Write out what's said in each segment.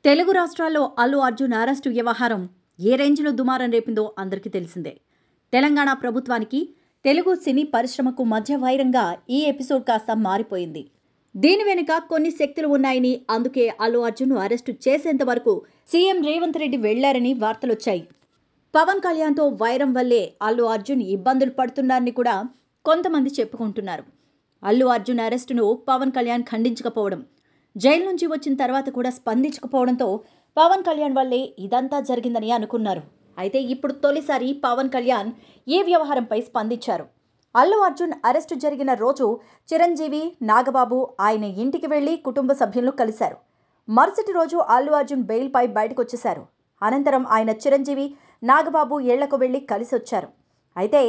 తెలుగు రాష్ట్రాల్లో అల్లు అర్జున్ అరెస్టు వ్యవహారం ఏ రేంజ్లో దుమారం రేపిందో అందరికీ తెలిసిందే. తెలంగాణ ప్రభుత్వానికి తెలుగు సినీ పరిశ్రమకు మధ్య వైరంగా ఈ ఎపిసోడ్ కాస్త మారిపోయింది. దీని వెనుక కొన్ని శక్తులు ఉన్నాయని, అందుకే అల్లు అర్జున్ను అరెస్టు చేసేంత వరకు సీఎం రేవంత్ రెడ్డి వెళ్లారని వార్తలొచ్చాయి. పవన్ కళ్యాణ్తో వైరం వల్లే అల్లు అర్జున్ ఇబ్బందులు పడుతున్నారని కూడా కొంతమంది చెప్పుకుంటున్నారు. అల్లు అర్జున్ అరెస్టును పవన్ కళ్యాణ్ ఖండించకపోవడం, జైలు నుంచి వచ్చిన తర్వాత కూడా స్పందించకపోవడంతో పవన్ కళ్యాణ్ వల్లే ఇదంతా జరిగిందని అనుకున్నారు. అయితే ఇప్పుడు తొలిసారి పవన్ కళ్యాణ్ ఈ వ్యవహారంపై స్పందించారు. అల్లు అర్జున్ అరెస్టు జరిగిన రోజు చిరంజీవి, నాగబాబు ఆయన ఇంటికి వెళ్లి కుటుంబ సభ్యులను కలిశారు. మరుసటి రోజు అల్లు అర్జున్ బెయిల్పై బయటకొచ్చేశారు. అనంతరం ఆయన చిరంజీవి, నాగబాబు ఇళ్లకు వెళ్లి కలిసి వచ్చారు. అయితే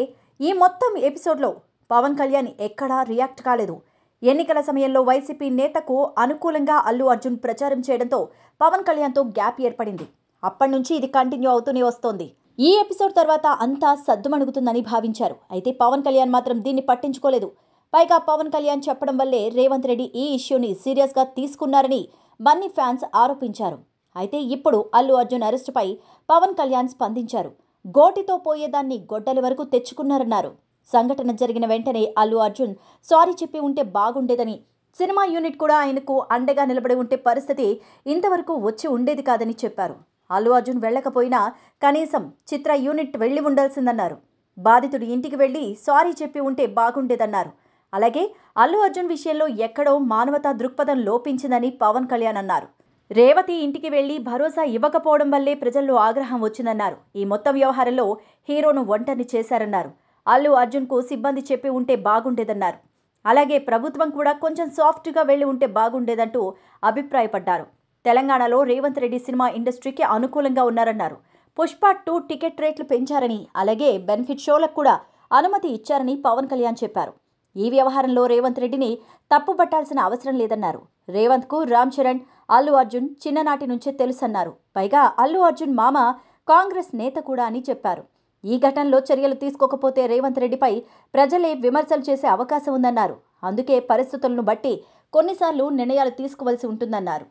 ఈ మొత్తం ఎపిసోడ్లో పవన్ కళ్యాణ్ ఎక్కడా రియాక్ట్ కాలేదు. ఎన్నికల సమయంలో వైసీపీ నేతకు అనుకూలంగా అల్లు అర్జున్ ప్రచారం చేయడంతో పవన్ కళ్యాణ్తో గ్యాప్ ఏర్పడింది. అప్పటి నుంచి ఇది కంటిన్యూ అవుతూనే వస్తోంది. ఈ ఎపిసోడ్ తర్వాత అంతా సద్దుమణుగుతుందని భావించారు. అయితే పవన్ కళ్యాణ్ మాత్రం దీన్ని పట్టించుకోలేదు. పైగా పవన్ కళ్యాణ్ చెప్పడం వల్లే రేవంత్ రెడ్డి ఈ ఇష్యూని సీరియస్గా తీసుకున్నారని బన్నీ ఫ్యాన్స్ ఆరోపించారు. అయితే ఇప్పుడు అల్లు అర్జున్ అరెస్టుపై పవన్ కళ్యాణ్ స్పందించారు. గోటితో పోయేదాన్ని గొడ్డలి వరకు తెచ్చుకున్నారన్నారు. సంఘటన జరిగిన వెంటనే అల్లు అర్జున్ సారీ చెప్పి ఉంటే బాగుండేదని, సినిమా యూనిట్ కూడా ఆయనకు అండగా నిలబడి ఉంటే పరిస్థితి ఇంతవరకు వచ్చి ఉండేది కాదని చెప్పారు. అల్లు అర్జున్ వెళ్లకపోయినా కనీసం చిత్ర యూనిట్ వెళ్లి ఉండాల్సిందన్నారు. బాధితుడి ఇంటికి వెళ్లి సారీ చెప్పి ఉంటే బాగుండేదన్నారు. అలాగే అల్లు అర్జున్ విషయంలో ఎక్కడో మానవతా దృక్పథం లోపించిందని పవన్ కళ్యాణ్ అన్నారు. రేవతి ఇంటికి వెళ్లి భరోసా ఇవ్వకపోవడం వల్లే ప్రజల్లో ఆగ్రహం వచ్చిందన్నారు. ఈ మొత్తం వ్యవహారంలో హీరోను ఒంటరిని చేశారన్నారు. అల్లు అర్జున్కు సిబ్బంది చెప్పి ఉంటే బాగుండేదన్నారు. అలాగే ప్రభుత్వం కూడా కొంచెం సాఫ్ట్గా వెళ్లి ఉంటే బాగుండేదంటూ అభిప్రాయపడ్డారు. తెలంగాణలో రేవంత్ రెడ్డి సినిమా ఇండస్ట్రీకి అనుకూలంగా ఉన్నారన్నారు. పుష్ప 2 టికెట్ రేట్లు పెంచారని, అలాగే బెనిఫిట్ షోలకు కూడా అనుమతి ఇచ్చారని పవన్ కళ్యాణ్ చెప్పారు. ఈ వ్యవహారంలో రేవంత్ రెడ్డిని తప్పుపట్టాల్సిన అవసరం లేదన్నారు. రేవంత్కు రామ్ చరణ్, అల్లు అర్జున్ చిన్ననాటి నుంచే తెలుసన్నారు. పైగా అల్లు అర్జున్ మామ కాంగ్రెస్ నేత కూడా అని చెప్పారు. ఈ ఘటనలో చర్యలు తీసుకోకపోతే రేవంత్ రెడ్డిపై ప్రజలే విమర్శలు చేసే అవకాశం ఉందన్నారు. అందుకే పరిస్థితులను బట్టి కొన్నిసార్లు నిర్ణయాలు తీసుకోవాల్సి ఉంటుందన్నారు.